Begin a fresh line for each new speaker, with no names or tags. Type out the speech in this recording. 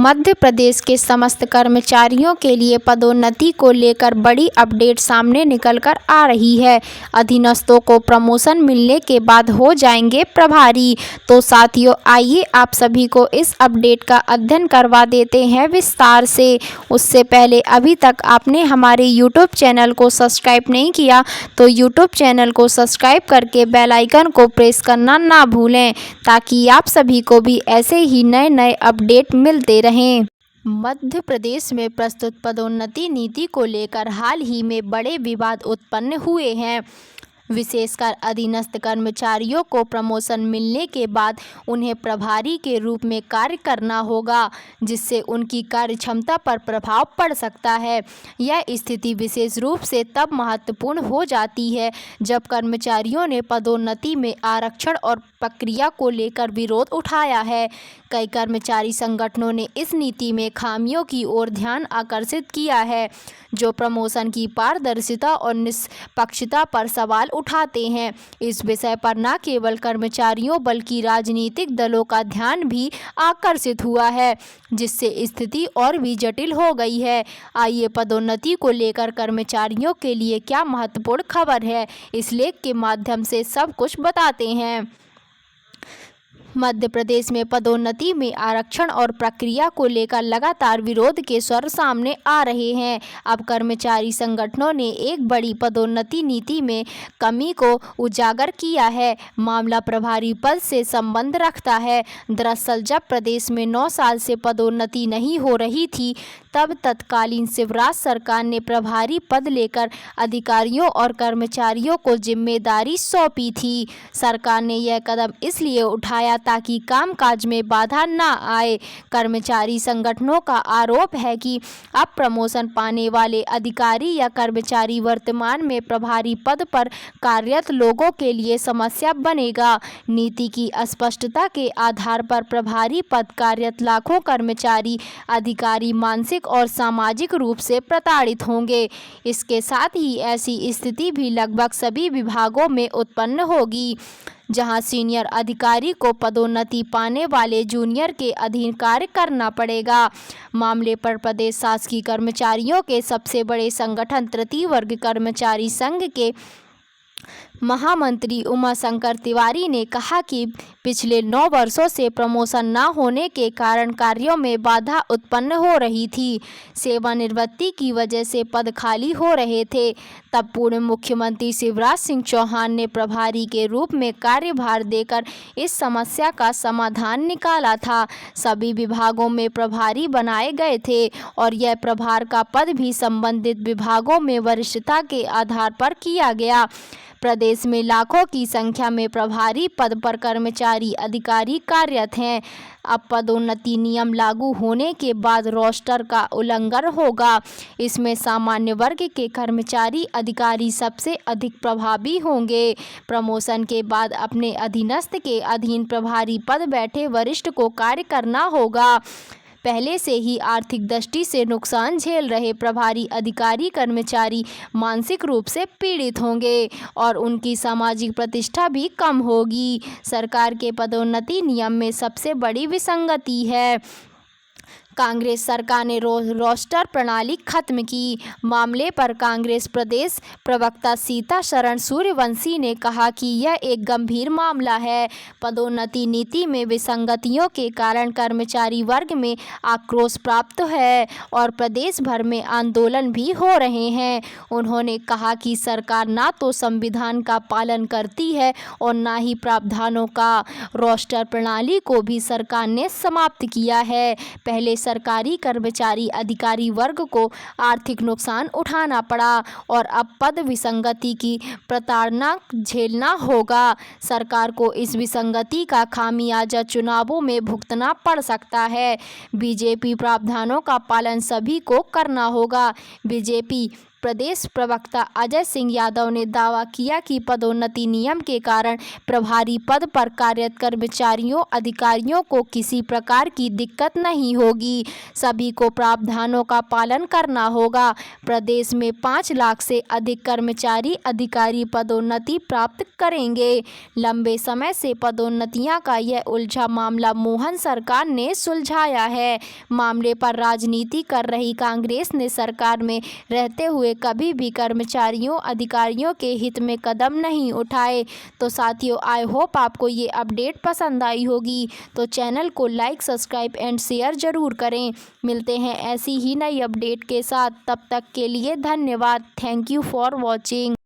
मध्य प्रदेश के समस्त कर्मचारियों के लिए पदोन्नति को लेकर बड़ी अपडेट सामने निकल कर आ रही है। अधीनस्थों को प्रमोशन मिलने के बाद हो जाएंगे प्रभारी। तो साथियों, आइए आप सभी को इस अपडेट का अध्ययन करवा देते हैं विस्तार से। उससे पहले अभी तक आपने हमारे YouTube चैनल को सब्सक्राइब नहीं किया तो YouTube चैनल को सब्सक्राइब करके बेल आइकन को प्रेस करना ना भूलें, ताकि आप सभी को भी ऐसे ही नए नए अपडेट मिलते रहें। मध्य प्रदेश में प्रस्तुत पदोन्नति नीति को लेकर हाल ही में बड़े विवाद उत्पन्न हुए हैं। विशेषकर अधीनस्थ कर्मचारियों को प्रमोशन मिलने के बाद उन्हें प्रभारी के रूप में कार्य करना होगा, जिससे उनकी कार्य क्षमता पर प्रभाव पड़ सकता है। यह स्थिति विशेष रूप से तब महत्वपूर्ण हो जाती है जब कर्मचारियों ने पदोन्नति में आरक्षण और प्रक्रिया को लेकर विरोध उठाया है। कई कर्मचारी संगठनों ने इस नीति में खामियों की ओर ध्यान आकर्षित किया है, जो प्रमोशन की पारदर्शिता और निष्पक्षता पर सवाल उठाते हैं। इस विषय पर न केवल कर्मचारियों बल्कि राजनीतिक दलों का ध्यान भी आकर्षित हुआ है, जिससे स्थिति और भी जटिल हो गई है। आइए पदोन्नति को लेकर कर्मचारियों के लिए क्या महत्वपूर्ण खबर है, इस लेख के माध्यम से सब कुछ बताते हैं। मध्य प्रदेश में पदोन्नति में आरक्षण और प्रक्रिया को लेकर लगातार विरोध के स्वर सामने आ रहे हैं। अब कर्मचारी संगठनों ने एक बड़ी पदोन्नति नीति में कमी को उजागर किया है। मामला प्रभारी पद से संबंध रखता है। दरअसल जब प्रदेश में 9 साल से पदोन्नति नहीं हो रही थी, तब तत्कालीन शिवराज सरकार ने प्रभारी पद लेकर अधिकारियों और कर्मचारियों को जिम्मेदारी सौंपी थी। सरकार ने यह कदम इसलिए उठाया ताकि कामकाज में बाधा न आए। कर्मचारी संगठनों का आरोप है कि अब प्रमोशन पाने वाले अधिकारी या कर्मचारी वर्तमान में प्रभारी पद पर कार्यरत लोगों के लिए समस्या बनेगा। नीति की अस्पष्टता के आधार पर प्रभारी पद कार्यरत लाखों कर्मचारी अधिकारी मानसिक और सामाजिक रूप से प्रताड़ित होंगे। इसके साथ ही ऐसी स्थिति भी लगभग सभी विभागों में उत्पन्न होगी, जहां सीनियर अधिकारी को पदोन्नति पाने वाले जूनियर के अधीन कार्य करना पड़ेगा। मामले पर प्रदेश शासकीय कर्मचारियों के सबसे बड़े संगठन तृतीय वर्ग कर्मचारी संघ के महामंत्री उमाशंकर तिवारी ने कहा कि पिछले 9 वर्षों से प्रमोशन न होने के कारण कार्यों में बाधा उत्पन्न हो रही थी। सेवानिवृत्ति की वजह से पद खाली हो रहे थे। तब पूर्व मुख्यमंत्री शिवराज सिंह चौहान ने प्रभारी के रूप में कार्यभार देकर इस समस्या का समाधान निकाला था। सभी विभागों में प्रभारी बनाए गए थे और यह प्रभार का पद भी संबंधित विभागों में वरिष्ठता के आधार पर किया गया। प्रदेश में लाखों की संख्या में प्रभारी पद पर कर्मचारी अधिकारी कार्यरत हैं। अब पदोन्नति नियम लागू होने के बाद रोस्टर का उल्लंघन होगा। इसमें सामान्य वर्ग के कर्मचारी अधिकारी सबसे अधिक प्रभावी होंगे। प्रमोशन के बाद अपने अधीनस्थ के अधीन प्रभारी पद बैठे वरिष्ठ को कार्य करना होगा। पहले से ही आर्थिक दृष्टि से नुकसान झेल रहे प्रभारी अधिकारी कर्मचारी मानसिक रूप से पीड़ित होंगे और उनकी सामाजिक प्रतिष्ठा भी कम होगी। सरकार के पदोन्नति नियम में सबसे बड़ी विसंगति है। कांग्रेस सरकार ने रोस्टर प्रणाली खत्म की। मामले पर कांग्रेस प्रदेश प्रवक्ता सीताशरण सूर्यवंशी ने कहा कि यह एक गंभीर मामला है। पदोन्नति नीति में विसंगतियों के कारण कर्मचारी वर्ग में आक्रोश प्राप्त है और प्रदेश भर में आंदोलन भी हो रहे हैं। उन्होंने कहा कि सरकार ना तो संविधान का पालन करती है और ना ही प्रावधानों का। रोस्टर प्रणाली को भी सरकार ने समाप्त किया है। पहले सरकारी कर्मचारी अधिकारी वर्ग को आर्थिक नुकसान उठाना पड़ा और अब पद विसंगति की प्रताड़ना झेलना होगा। सरकार को इस विसंगति का खामियाजा चुनावों में भुगतना पड़ सकता है। बीजेपी प्रावधानों का पालन सभी को करना होगा। बीजेपी प्रदेश प्रवक्ता अजय सिंह यादव ने दावा किया कि पदोन्नति नियम के कारण प्रभारी पद पर कार्यरत कर्मचारियों अधिकारियों को किसी प्रकार की दिक्कत नहीं होगी। सभी को प्रावधानों का पालन करना होगा। प्रदेश में 5 लाख से अधिक कर्मचारी अधिकारी पदोन्नति प्राप्त करेंगे। लंबे समय से पदोन्नतियां का यह उलझा मामला मोहन सरकार ने सुलझाया है। मामले पर राजनीति कर रही कांग्रेस ने सरकार में रहते हुए कभी भी कर्मचारियों अधिकारियों के हित में कदम नहीं उठाए। तो साथियों, आई होप आपको ये अपडेट पसंद आई होगी। तो चैनल को लाइक, सब्सक्राइब एंड शेयर जरूर करें। मिलते हैं ऐसी ही नई अपडेट के साथ। तब तक के लिए धन्यवाद। Thank you for watching.